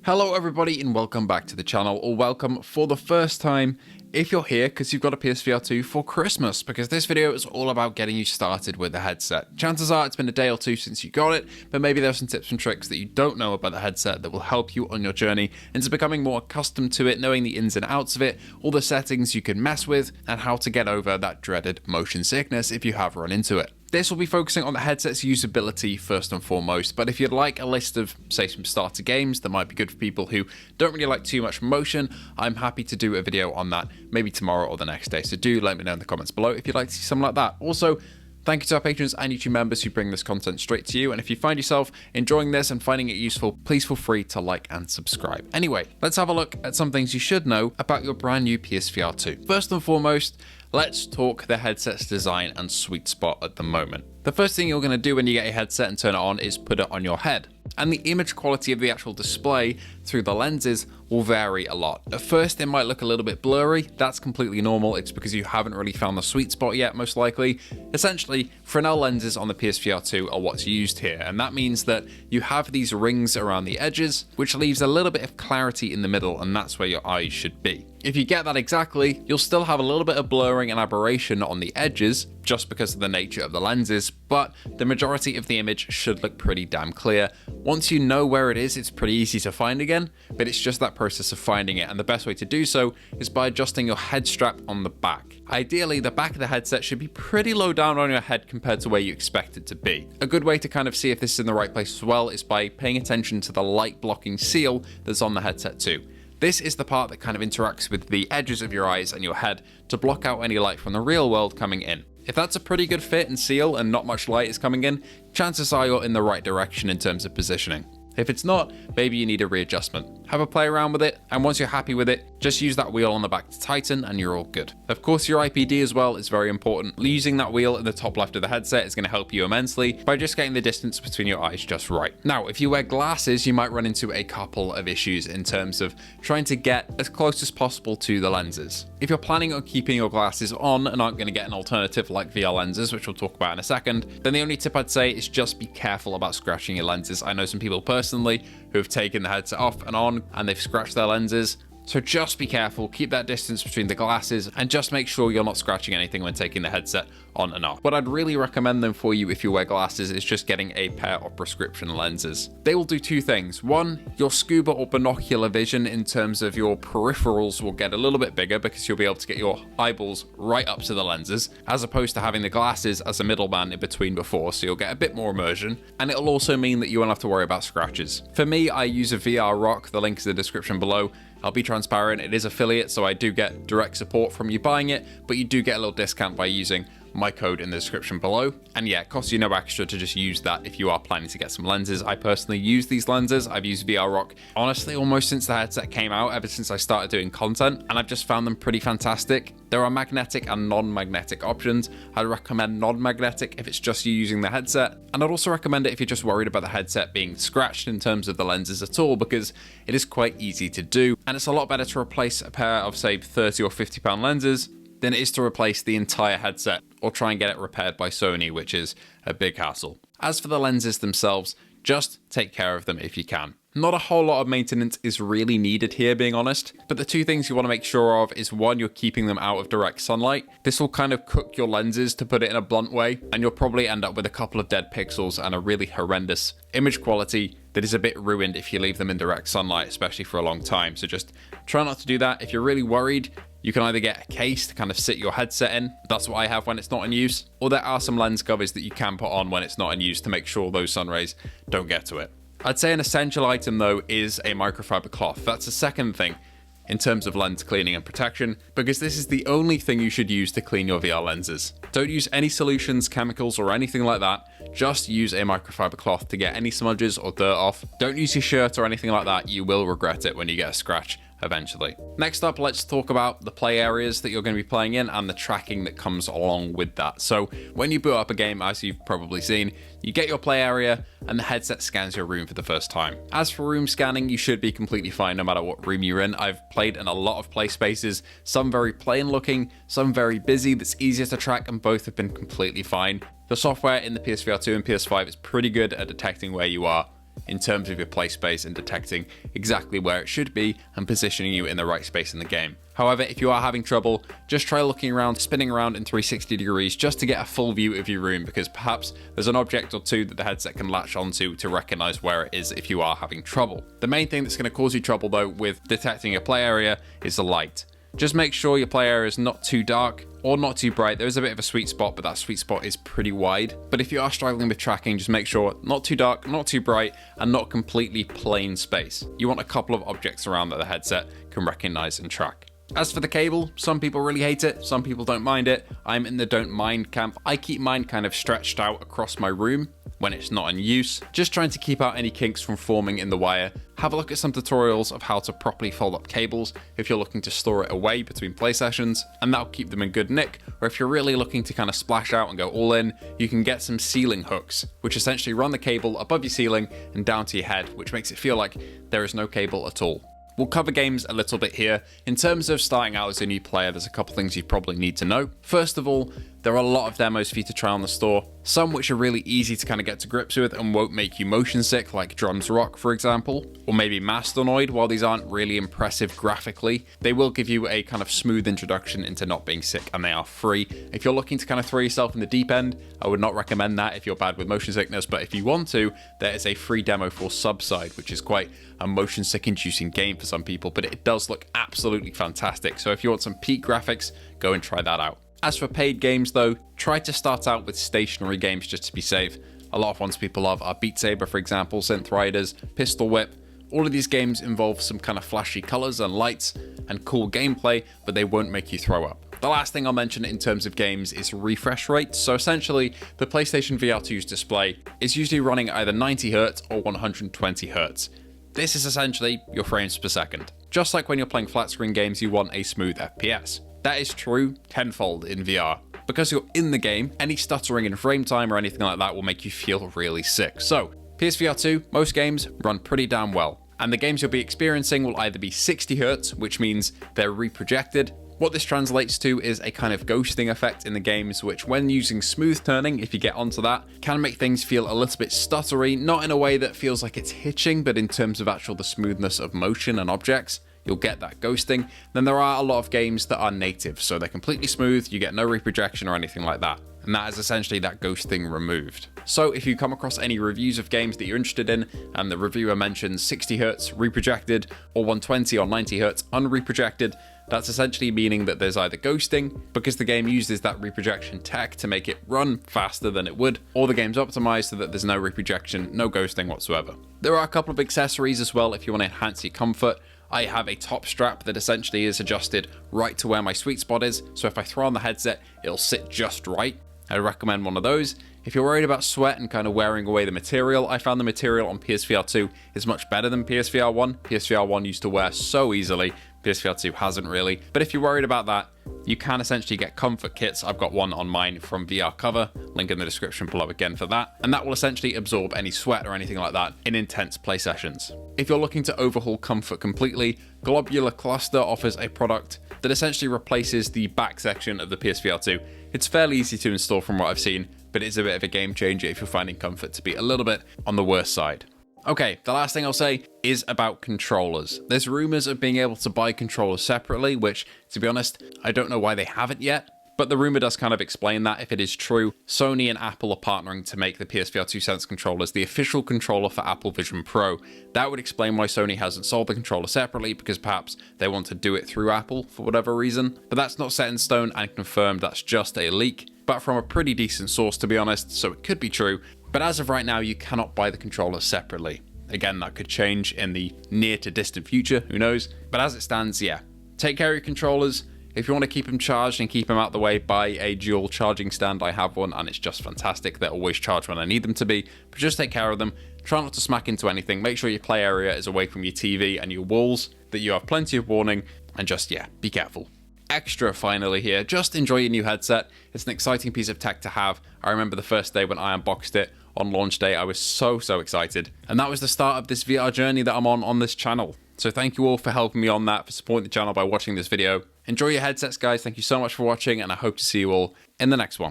Hello everybody and welcome back to the channel, or welcome for the first time if you're here because you've got a PSVR2 for Christmas, because this video is all about getting you started with the headset. Chances are it's been a day or two since you got it, but maybe there's some tips and tricks that you don't know about the headset that will help you on your journey into becoming more accustomed to it, knowing the ins and outs of it, all the settings you can mess with, and how to get over that dreaded motion sickness if you have run into it. This will be focusing on the headset's usability first and foremost, but if you'd like a list of, say, some starter games that might be good for people who don't really like too much motion, I'm happy to do a video on that maybe tomorrow or the next day, so do let me know in the comments below if you'd like to see something like that. Also, thank you to our patrons and YouTube members who bring this content straight to you, and if you find yourself enjoying this and finding it useful, please feel free to like and subscribe. Anyway, let's have a look at some things you should know about your brand new PSVR 2. First and foremost, let's talk the headset's design and sweet spot at the moment. The first thing you're going to do when you get a headset and turn it on is put it on your head. And the image quality of the actual display through the lenses will vary a lot. At first, it might look a little bit blurry. That's completely normal. It's because you haven't really found the sweet spot yet, most likely. Essentially, Fresnel lenses on the PSVR 2 are what's used here, and that means that you have these rings around the edges, which leaves a little bit of clarity in the middle, and that's where your eyes should be. If you get that exactly, you'll still have a little bit of blurring and aberration on the edges, just because of the nature of the lenses, but the majority of the image should look pretty damn clear. Once you know where it is, it's pretty easy to find again, but it's just that process of finding it, and the best way to do so is by adjusting your head strap on the back. Ideally, the back of the headset should be pretty low down on your head compared to where you expect it to be. A good way to kind of see if this is in the right place as well is by paying attention to the light blocking seal that's on the headset too. This is the part that kind of interacts with the edges of your eyes and your head to block out any light from the real world coming in. If that's a pretty good fit and seal and not much light is coming in, chances are you're in the right direction in terms of positioning. If it's not, maybe you need a readjustment. Have a play around with it, and once you're happy with it, just use that wheel on the back to tighten and you're all good. Of course, your IPD as well is very important. Using that wheel in the top left of the headset is going to help you immensely by just getting the distance between your eyes just right. Now, if you wear glasses, you might run into a couple of issues in terms of trying to get as close as possible to the lenses. If you're planning on keeping your glasses on and aren't going to get an alternative like VR lenses, which we'll talk about in a second, then the only tip I'd say is just be careful about scratching your lenses. I know some people personally who have taken the headset off and on and they've scratched their lenses. So just be careful, keep that distance between the glasses, and just make sure you're not scratching anything when taking the headset on and off. What I'd really recommend them for you if you wear glasses is just getting a pair of prescription lenses. They will do two things. One, your scuba or binocular vision in terms of your peripherals will get a little bit bigger because you'll be able to get your eyeballs right up to the lenses, as opposed to having the glasses as a middleman in between before, so you'll get a bit more immersion, and it'll also mean that you won't have to worry about scratches. For me, I use a VR Rock, the link is in the description below. I'll be transparent, it is affiliate, so I do get direct support from you buying it, but you do get a little discount by using my code in the description below. And yeah, it costs you no extra to just use that if you are planning to get some lenses. I personally use these lenses. I've used VR Rock, honestly, almost since the headset came out, ever since I started doing content, and I've just found them pretty fantastic. There are magnetic and non-magnetic options. I'd recommend non-magnetic if it's just you using the headset, and I'd also recommend it if you're just worried about the headset being scratched in terms of the lenses at all, because it is quite easy to do, and it's a lot better to replace a pair of, say, 30 or 50 pound lenses than it is to replace the entire headset or try and get it repaired by Sony, which is a big hassle. As for the lenses themselves, just take care of them if you can. Not a whole lot of maintenance is really needed here, being honest, but the two things you want to make sure of is one, you're keeping them out of direct sunlight. This will kind of cook your lenses, to put it in a blunt way, and you'll probably end up with a couple of dead pixels and a really horrendous image quality that is a bit ruined if you leave them in direct sunlight, especially for a long time. So just try not to do that. If you're really worried, you can either get a case to kind of sit your headset in. That's what I have when it's not in use. Or there are some lens covers that you can put on when it's not in use to make sure those sun rays don't get to it. I'd say an essential item though is a microfiber cloth. That's the second thing in terms of lens cleaning and protection, because this is the only thing you should use to clean your VR lenses. Don't use any solutions, chemicals, or anything like that. Just use a microfiber cloth to get any smudges or dirt off. Don't use your shirt or anything like that. You will regret it when you get a scratch eventually. Next up, let's talk about the play areas that you're going to be playing in and the tracking that comes along with that. So when you boot up a game, as you've probably seen, you get your play area and the headset scans your room for the first time. As for room scanning, you should be completely fine no matter what room you're in. I've played in a lot of play spaces, some very plain looking, some very busy, that's easier to track, and both have been completely fine. The software in the PSVR2 and PS5 is pretty good at detecting where you are in terms of your play space and detecting exactly where it should be and positioning you in the right space in the game. However, if you are having trouble, just try looking around, spinning around in 360 degrees just to get a full view of your room, because perhaps there's an object or two that the headset can latch onto to recognize where it is if you are having trouble. The main thing that's going to cause you trouble though with detecting your play area is the light. Just make sure your play area is not too dark or not too bright. There is a bit of a sweet spot, but that sweet spot is pretty wide. But if you are struggling with tracking, just make sure not too dark, not too bright, and not completely plain space. You want a couple of objects around that the headset can recognize and track. As for the cable, some people really hate it, some people don't mind it. I'm in the don't mind camp. I keep mine kind of stretched out across my room when it's not in use, just trying to keep out any kinks from forming in the wire. Have a look at some tutorials of how to properly fold up cables if you're looking to store it away between play sessions, and that'll keep them in good nick. Or if you're really looking to kind of splash out and go all in, you can get some ceiling hooks, which essentially run the cable above your ceiling and down to your head, which makes it feel like there is no cable at all. We'll cover games a little bit here. In terms of starting out as a new player, there's a couple things you probably need to know. First of all, there are a lot of demos for you to try on the store, some which are really easy to kind of get to grips with and won't make you motion sick, like Drums Rock, for example, or maybe Masternoid. While these aren't really impressive graphically, they will give you a kind of smooth introduction into not being sick, and they are free. If you're looking to kind of throw yourself in the deep end, I would not recommend that if you're bad with motion sickness, but if you want to, there is a free demo for Subside, which is quite a motion sick inducing game for some people, but it does look absolutely fantastic. So if you want some peak graphics, go and try that out. As for paid games though, try to start out with stationary games just to be safe. A lot of ones people love are Beat Saber, for example, Synth Riders, Pistol Whip. All of these games involve some kind of flashy colors and lights and cool gameplay, but they won't make you throw up. The last thing I'll mention in terms of games is refresh rate. So essentially, the PlayStation VR2's display is usually running at either 90Hz or 120Hz. This is essentially your frames per second. Just like when you're playing flat screen games, you want a smooth FPS. That is true tenfold in VR. Because you're in the game, any stuttering in frame time or anything like that will make you feel really sick. So, PSVR 2, most games run pretty damn well. And the games you'll be experiencing will either be 60Hz, which means they're reprojected. What this translates to is a kind of ghosting effect in the games, which when using smooth turning, if you get onto that, can make things feel a little bit stuttery, not in a way that feels like it's hitching, but in terms of actual the smoothness of motion and objects. You'll get that ghosting. Then there are a lot of games that are native, so they're completely smooth, you get no reprojection or anything like that. And that is essentially that ghosting removed. So if you come across any reviews of games that you're interested in, and the reviewer mentions 60Hz reprojected, or 120 or 90Hz unreprojected, that's essentially meaning that there's either ghosting, because the game uses that reprojection tech to make it run faster than it would, or the game's optimized so that there's no reprojection, no ghosting whatsoever. There are a couple of accessories as well if you want to enhance your comfort. I have a top strap that essentially is adjusted right to where my sweet spot is, so if I throw on the headset, it'll sit just right. I recommend one of those. If you're worried about sweat and kind of wearing away the material, I found the material on PSVR 2 is much better than PSVR 1. PSVR 1 used to wear so easily, PSVR 2 hasn't really. But if you're worried about that, you can essentially get comfort kits. I've got one on mine from VR Cover, link in the description below again for that. And that will essentially absorb any sweat or anything like that in intense play sessions. If you're looking to overhaul comfort completely, Globular Cluster offers a product that essentially replaces the back section of the PSVR 2. It's fairly easy to install from what I've seen, but it's a bit of a game changer if you're finding comfort to be a little bit on the worst side. Okay, the last thing I'll say is about controllers. There's rumors of being able to buy controllers separately, which, to be honest, I don't know why they haven't yet. But the rumor does kind of explain that if it is true. Sony and Apple are partnering to make the PSVR 2 Sense controllers the official controller for Apple Vision Pro. That would explain why Sony hasn't sold the controller separately, because perhaps they want to do it through Apple for whatever reason. But that's not set in stone and confirmed, that's just a leak. But from a pretty decent source, to be honest, so it could be true. But as of right now, you cannot buy the controller separately. Again, that could change in the near to distant future, who knows? But as it stands, yeah. Take care of your controllers. If you want to keep them charged and keep them out the way, buy a dual charging stand. I have one and it's just fantastic. They're always charged when I need them to be, but just take care of them. Try not to smack into anything. Make sure your play area is away from your TV and your walls, that you have plenty of warning, and just, yeah, be careful. Extra finally here, just enjoy your new headset. It's an exciting piece of tech to have. I remember the first day when I unboxed it on launch day, I was so excited. And that was the start of this VR journey that I'm on this channel. So thank you all for helping me on that, for supporting the channel by watching this video. Enjoy your headsets, guys. Thank you so much for watching, and I hope to see you all in the next one.